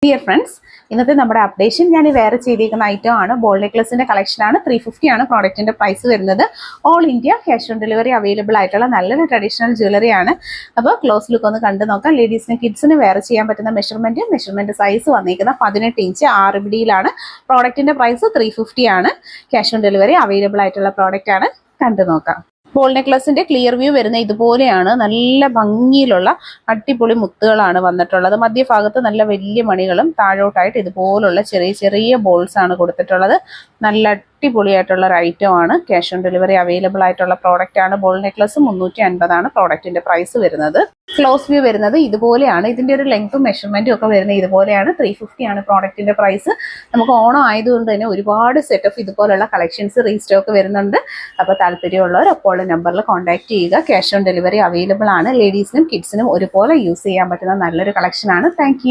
Dear friends, ഇന്നത്തെ നമ്മുടെ updation ഞാൻ വേറെ ചെയ്തിരിക്കുന്ന ഐറ്റം ആണ്. ബോൾ നെക്ലസിന്റെ കളക്ഷൻ ആണ്. 350 ആണ് പ്രോഡക്റ്റിന്റെ പ്രൈസ് വരുന്നത്. All India cash on delivery available ആയിട്ടുള്ള നല്ലൊരു ട്രഡീഷണൽ ജ്വല്ലറി ആണ്. അപ്പോൾ ക്ലോസ് ലുക്ക് ഒന്ന് കണ്ടു നോക്കാം. ലേഡീസിനും കിഡ്സിനും വേറെ ചെയ്യാൻ പറ്റുന്ന മെഷർമെന്റ് സൈസ് വന്നിരിക്കുന്ന 18 ഇഞ്ച് RBDയിലാണ്. പ്രോഡക്റ്റിന്റെ പ്രൈസ് 350 ആണ്. ക്യാഷ് ഓൺ ഡെലിവറി അവൈലബിൾ ആയിട്ടുള്ള പ്രോഡക്റ്റ് ആണ്. കണ്ടു നോക്കാം. ബോൾ നെക്ലസിന്റെ ക്ലിയർ വ്യൂ വരുന്ന ഇതുപോലെയാണ്. നല്ല ഭംഗിയിലുള്ള അടിപൊളി മുത്തുകളാണ് വന്നിട്ടുള്ളത്. മധ്യഭാഗത്ത് നല്ല വലിയ മണികളും താഴോട്ടായിട്ട് ഇതുപോലുള്ള ചെറിയ ചെറിയ ബോൾസ് ആണ് കൊടുത്തിട്ടുള്ളത്. നല്ല അടിപൊളിയായിട്ടുള്ള ഒരു ഐറ്റം ആണ്. ക്യാഷ് ഓൺ ഡെലിവറി അവൈലബിൾ ആയിട്ടുള്ള പ്രോഡക്റ്റ് ആണ്. ബോൾ നെക്ലസ് 350 ആണ് പ്രോഡക്റ്റിന്റെ പ്രൈസ് വരുന്നത്. ക്ലോസ് വ്യൂ വരുന്നത് ഇതുപോലെയാണ്. ഇതിന്റെ ഒരു ലെങ്ത്തും മെഷർമെന്റും ഒക്കെ വരുന്നത് ഇതുപോലെയാണ്. 350 ആണ് പ്രോഡക്റ്റിന്റെ പ്രൈസ്. നമുക്ക് ഓണം ആയതുകൊണ്ട് തന്നെ ഒരുപാട് സെറ്റ് ഓഫ് ഇതുപോലുള്ള കളക്ഷൻസ് റീസ്റ്റോക്ക് വരുന്നുണ്ട്. അപ്പോൾ താല്പര്യമുള്ളവർ അപ്പോൾ നമ്പറിൽ കോൺടാക്ട് ചെയ്യുക. ക്യാഷ് ഓൺ ഡെലിവറി അവൈലബിൾ ആണ്. ലേഡീസിനും കിഡ്സിനും ഒരുപോലെ യൂസ് ചെയ്യാൻ പറ്റുന്ന നല്ലൊരു കളക്ഷൻ ആണ്. താങ്ക്